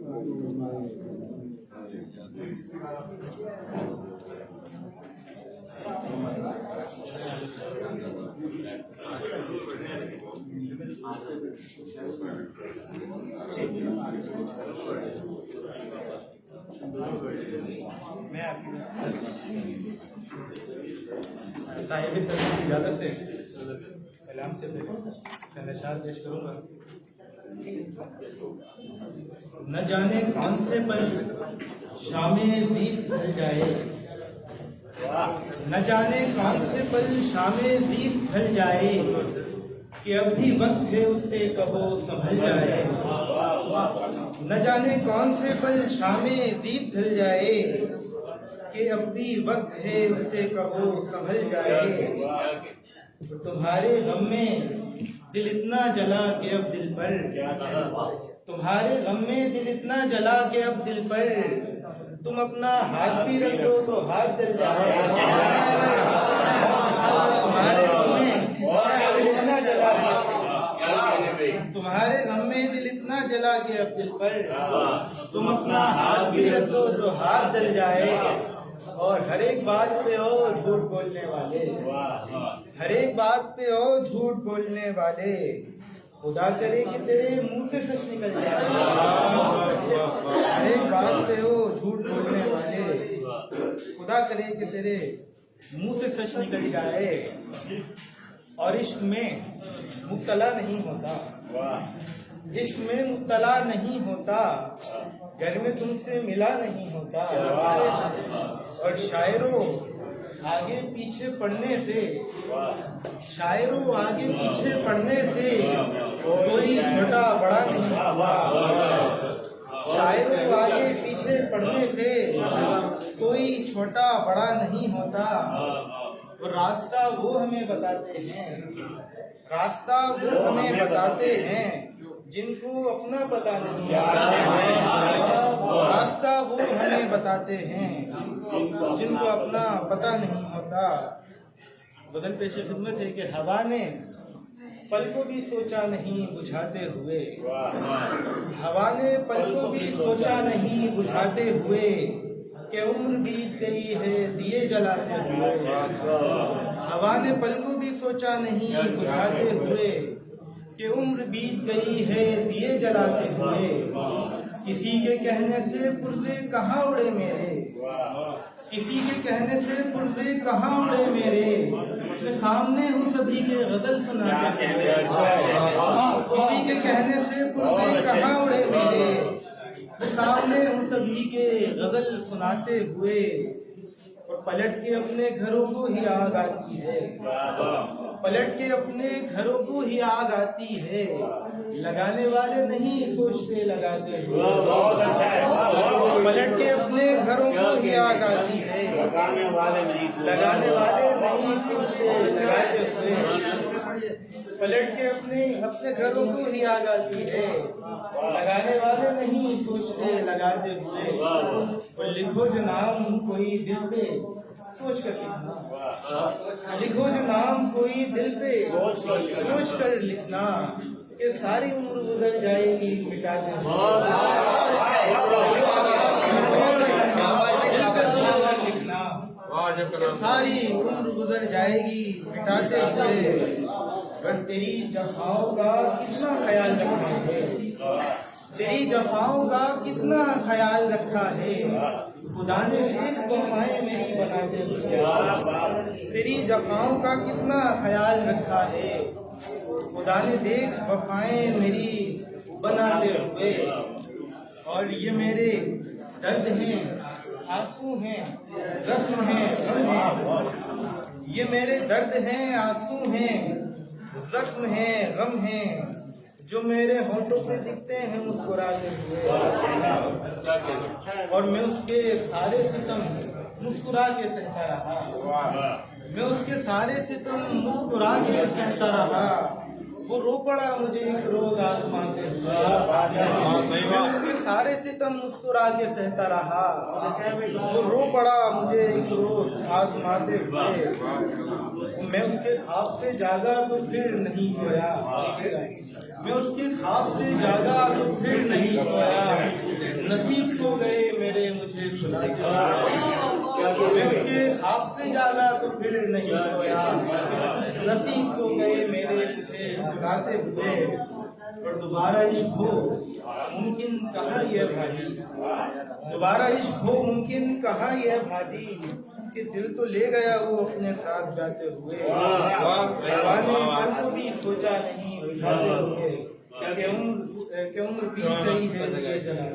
मैं आपकी साहिब की इजाजत से कलाम से पहले नशात पेश करूंगा। न जाने कौन से पल शामे ज़ीफ़ ढल जाए, न जाने कौन से पल शामे ज़ीफ़ ढल जाए, कि अब भी वक्त है उससे कहो संभल जाए। न जाने कौन से पल शामे ज़ीफ़ ढल जाए, कि अब भी वक्त है उससे कहो संभल जाए। तुम्हारे गम में दिल इतना जला कि अब दिल पर, तुम्हारे गम में दिल इतना जला कि अब दिल पर, तुम अपना हाथ भी रख दो तो हाथ जल जाए। तुम्हारे गम में दिल इतना जला, तुम्हारे गम में दिल इतना जला कि अब दिल पर, तुम अपना हाथ भी रख दो तो हाथ जल जाए। और हर एक बात पे हो झूठ बोलने वाले, हर एक बात पे हो झूठ बोलने वाले, खुदा करे कि तेरे मुंह से सच निकल जाए। हर एक बात पे हो झूठ बोलने वाले, खुदा करे कि तेरे मुंह से सच निकल जाए। और इश्क में मुब्तला नहीं होता, इश्क में मुब्तला नहीं होता, घर में तुमसे मिला नहीं होता। और शायरों आगे पीछे पढ़ने से, शायरों आगे पीछे पढ़ने से कोई छोटा बड़ा नहीं हुआ। शायरों आगे पीछे पढ़ने से कोई छोटा बड़ा नहीं होता। और रास्ता वो हमें बताते हैं, रास्ता वो हमें बताते हैं जिनको अपना पता नहीं होता। रास्ता वो हमें बताते हैं जिनको अपना पता नहीं होता। बदल पेश खिदमत है कि हवा ने पल को भी सोचा नहीं बुझाते हुए, हवा ने पल को भी सोचा नहीं बुझाते हुए, कि उम्र बीत गई है दिए जलाते हुए। हवा ने पल को भी सोचा नहीं बुझाते हुए, कि उम्र बीत गई है दिए जलाते हुए। किसी के कहने से पुर्जे कहाँ उड़े मेरे, किसी के कहने से पुर्जे कहाँ उड़े मेरे, मैं सामने हूँ सभी के गजल सुनाते हुए। किसी के कहने से पुर्जे कहाँ उड़े मेरे, मैं सामने हूँ सभी के गजल सुनाते हुए। और पलट के अपने घरों को ही आग आती है, पलट के अपने घरों को ही आग आती है, लगाने वाले नहीं सोचते लगाते हुए। पलट के अपने घरों को ही आग आती है, लगाने वाले नहीं सोचते लगाते हुए। पलट के अपने घरों को ही आग आती है, लगाने वाले नहीं सोचते लगाते हुए। और लिखो जो नाम कोई दिल पे सोच कर लिखना, लिखो जो नाम कोई दिल पे सोच कर लिखना, कि सारी उम्र गुजर जाएगी मिटाते हुए। सारी उम्र गुजर जाएगी मिटाते हुए। और तेरी जफाओं का कितना ख्याल रखा है, तेरी जफाओं का कितना ख्याल रखा है, खुदा ने एक वफाएं मेरी बनाते हुए। तेरी जफाओं का कितना ख्याल रखा है, खुदा ने देख वफाएं मेरी बनाते हुए। और ये मेरे दर्द हैं, आंसू हैं, जख्म हैं, गम हैं। ये मेरे दर्द हैं, आंसू हैं, जख्म हैं, गम हैं, जो मेरे होठों पे दिखते हैं मुस्कुराते हुए। और मैं उसके सारे सितम मुस्कुरा के सहता रहा, मैं उसके सारे सितम मुस्कुरा के सहता रहा। वो रो पड़ा मुझे एक रोज आजमाते हुए, मैं उसके सारे सितम मुस्कुरा के सहता रहा। वो रो पड़ा मुझे एक रोज आजमाते हुए। मैं उसके ख्वाब से जागा तो फिर नहीं सोया, मैं उसके ख्वाब से जागा तो फिर नहीं सोया। नसीब सो गए मेरे मुझे सुलाते हुए। मैं उनके ख्वाब से जागा तो फिर नहीं सोया। नसीब सो गए मेरे मुझे सुलाते हुए। और दोबारा इश्क हो मुमकिन कहाँ ये भाजी, दोबारा इश्क हो मुमकिन कहाँ ये भाजी, कि दिल तो ले गया वो अपने साथ जाते हुए। हवाने पल को भी सोचा नहीं बुझाते हुए, कि उम्र बीत गई है ये जहाँ।